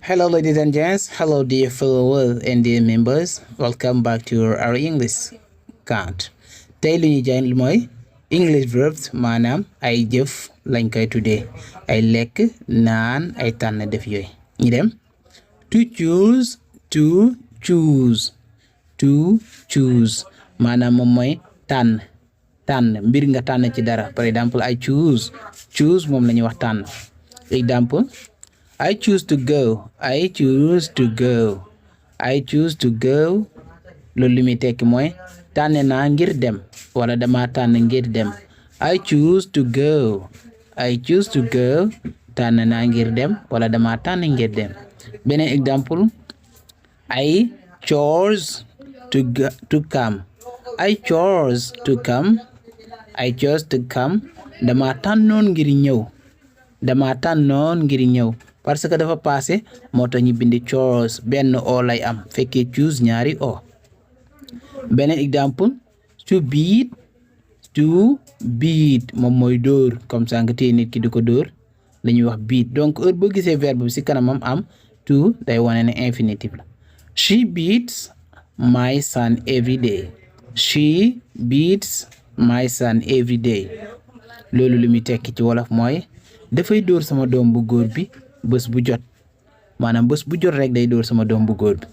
Hello, ladies and gents. Hello, dear followers and dear members. Welcome back to our English count. Tey li ñu jàng mooy English verbs maanaam ay jëf lañ koy tuddee ay lekk naan ay tànn def yooyu ñu dem to choose to choose maanaam moom mooy tànn mbir nga tànn ci dara. Par exemple I choose moom la ñuy wax tànn. Example I choose to go loolu li muy tekki mooy tànn naa ngir dem wala dama tànn ngir dem. I choose to go tànn naa ngir dem wala dama tànn ngir dem. Beneen exemple I chose to come dama tànnoon ngir ñëw parce que dafa passé moo tax ñu bindi chose benn o lay am fekkee choose ñaari o. Beneen exemple to beat moom mooy dóor comme ça nga téye nit ki di ko dóor la ñuy wax beat. Donc heure boo gisee verbe bi ci kanamam am to day wane ne infinitif la. She beats my son every day. Loolu lu muy tekki ci wolof mooy dafay dóor sama doom bu góor bi bés bu jot maanaam bés bu jot rek day dóor sama doom bu góor bi.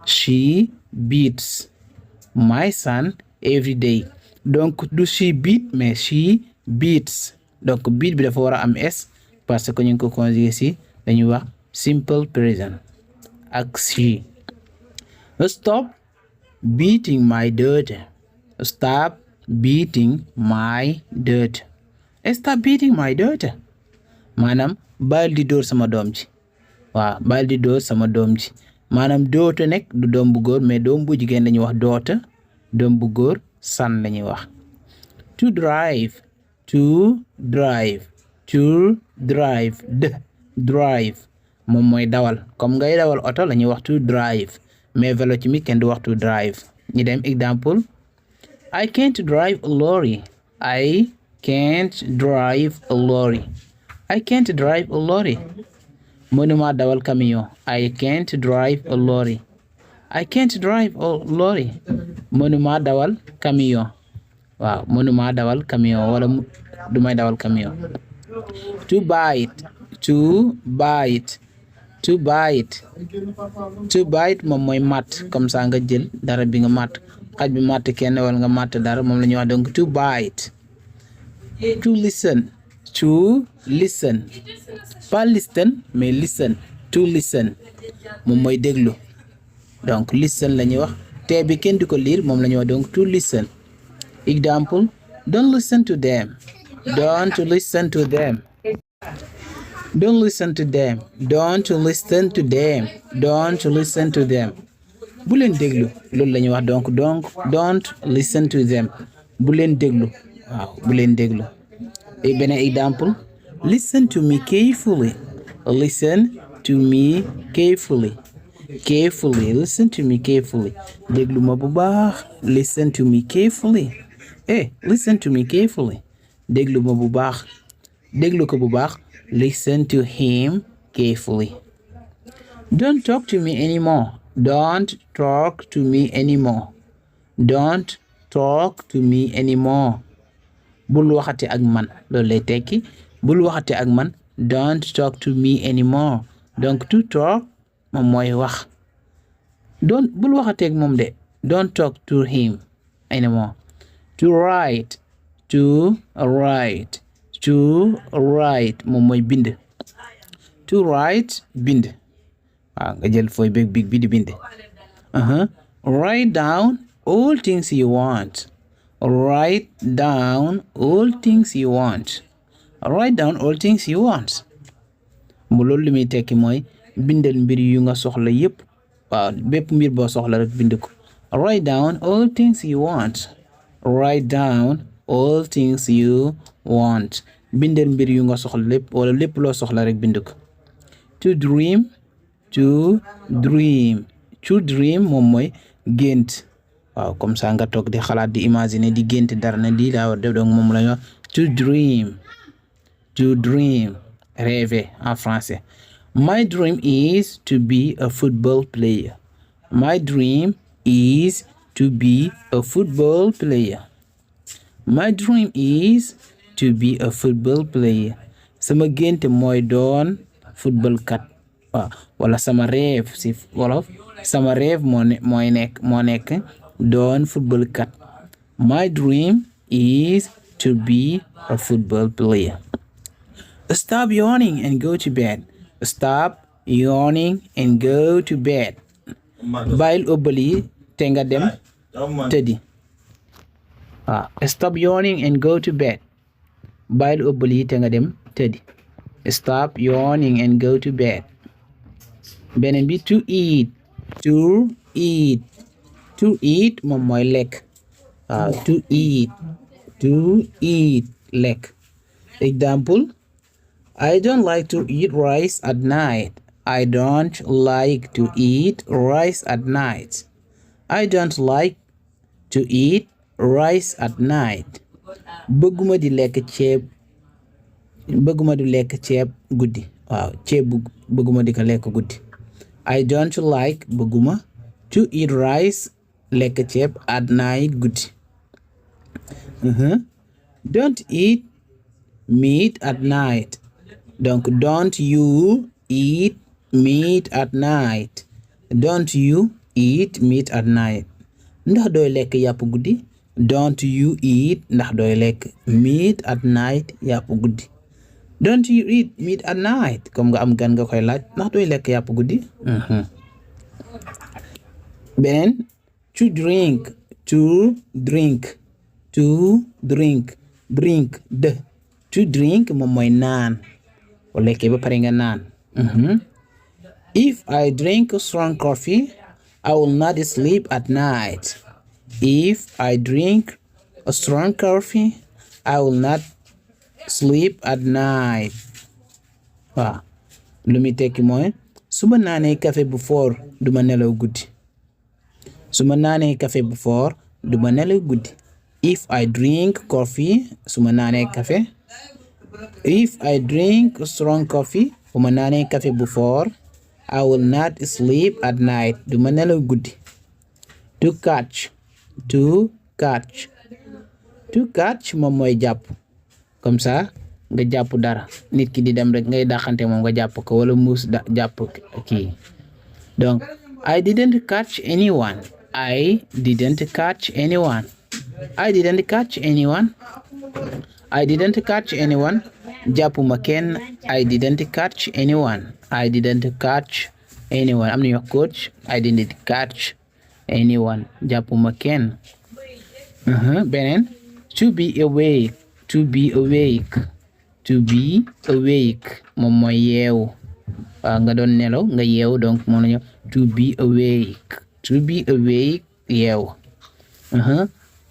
She beats my son every day. Donc du she beat mais she beats. Donc beat bi dafa war a am s parce que ñu ngi ko conjugué ci dañuy wax simple present ak she. Stop beating my daughter. Maanaam bàyyil di dóor sama doom ji. Waaw bàyyil di dóor sama doom ji maanaam daughter nekk du doom bu góor mais doom bu jigéen lañuy wax daughter, doom bu góor son lañuy wax. To drive moom mooy dawal comme ngay dawal oto lañuy wax to drive mais vélo ci mi kenn du wax to drive. ñu dem exemple I can't drive a lorry. Mënuma dawal camion. I can't drive a lorry. Mënuma dawal camion. Waaw mënuma dawal camion wala dumay dawal camion. To bite moom mooy matt comme ça nga jël dara bi nga matt xaj bi matt kenn wala nga matt dara moom la ñuy wax donc to bite. To listen pas listen mais listen. To listen moom mooy déglu donc listen la ñuy wax te bi kenn di ko lire moom la ñuy wax donc to listen. Example don't listen to them. Bu leen déglu loolu la ñuy wax donc don't listen to them. Bu leen déglu waaw bu leen déglu. Et beneen exemple listen to me carefully. Déglu ma bu baax. Listen to me carefully. Déglu ma bu baax. Déglu ko bu baax. Listen to him carefully. Don't talk to me anymore. Bul waxate ak man loolu lay tekki bul waxate ak man. Don't talk to me anymore. Donc to talk moom mooy wax. Bul waxate ak moom de. Don't talk to him anymore. To write moom mooy bind. To write bind. Waaw nga jël fooy big bi di bind. Write down all things you want. Mu loolu li muy tekki mooy bindal mbir yu nga soxla yépp. Waaw bépp mbir boo soxla rek bind ko. Write down all things you want. Bindal mbir yu nga soxla lépp wala lépp loo soxla rek bind ko. To dream moom mooy gént. Waaw comme ça nga toog di xalaat di imaginer di gént dara na lii laa war def donc moom la ñu wax to dream rêver en français. My dream is to be a football player. My dream is to be a football player. My dream is to be a football player. Sama gént mooy doon football kat. waaw wala sama rêve si wolof sama rêve moo nekk doon football kat. My dream is to be a football player. Stop yawning and go to bed. Stop yawning and go to bed. Bàyyil ëbbali te nga dem tëddi. Stop yawning and go to bed. Bàyyil ëbbali te nga dem tëddi. Stop yawning and go to bed. Beneen bi to eat. To eat. To eat moom mooy lekk. To eat. To eat lekk. Example. I don't like to eat rice at night. I don't like to eat rice at night. I don't like to eat rice at night. Bëgguma di lekk ceeb guddi. Ceeb bëgguma di ko lekk guddi. I don't like bëgguma to eat rice lekk ceeb at night guddi. Don't eat meat at night. Donc don't you eat meat at night. Don't you eat meat at night. Ndax dooy lekk yàpp guddi. Don't you eat ndax dooy lekk meat at night yàpp guddi. Don't you eat meat at night. Comme nga am gan nga koy laaj ndax dooy lekk yàpp guddi. Beneen to drink. To drink. To drink. Drink de. To drink moom mooy naan. o lekkee ba pare nga naan. If I drink strong coffee, I will not sleep at night. If I drink a strong coffee, I will not sleep at night. waaw lu muy tekki mooy su ma naanee café bu fort du ma nelaw guddi. Su ma naanee café bu fort du ma nelaw guddi. If I drink coffee, su ma naanee café. If I drink strong coffee, bu ma naanee café bu fort, I will not sleep at night. Du ma nelaw guddi. To catch. To catch. To catch moom mooy jàpp. Comme ça nga jàpp dara. Nit ki di dem rek ngay daxante moom nga jàpp ko wala muus jàpp kii. Donc I didn't catch anyone. I didn't catch anyone. I didn't catch anyone. I didn't catch anyone. Jàppuma kenn. I didn't catch anyone. I didn't catch anyone. Am na ñu coach. I didn't catch anyone. Jàppuma kenn. Beneen to be awake. To be awake. To be awake moom mooy yeewu. Nga doon nelaw nga yeewu donc moom lañu to be awake. To be awake yeewu.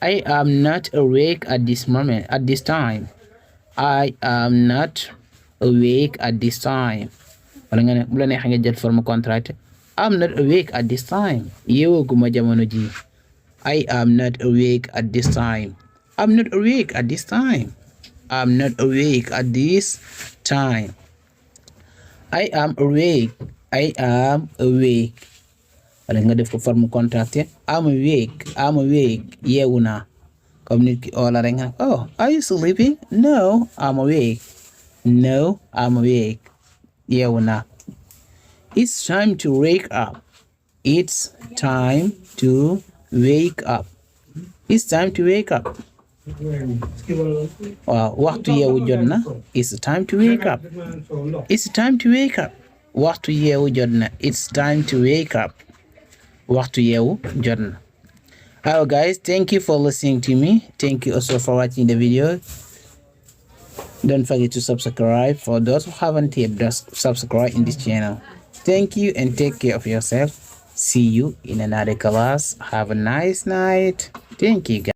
I am not awake at this moment, at this time. I am not awake at this time. Wala nga ne bu la neexee nga jël forme contracte. I'm not awake at this time. Yeewaguma jamono ji. I am not awake at this time. I'm not awake at this time. I'm not awake at this time. I am awake. I am awake. Wala nga def ko forme contracte. I'm awake. I'm awake. Yeewu naa. Comme nit ki oola rek nga oh, are you sleeping? No, I'm awake. No, I'm awake. Yeewu naa. It's time to wake up. It's time to wake up. It's time to wake up. Waaw waxtu yeewu jot na. It's time to wake up. It's time to wake up. Waxtu yeewu jot na. It's time to wake up. Waxtu yeewu jot na. Hello guys, thank you for listening to me. Thank you also for watching the video. Don't forget to subscribe for those who haven't yet subscribe in this channel. Thank you and take care of yourself. See you in another class. Have a nice night. Thank you guys.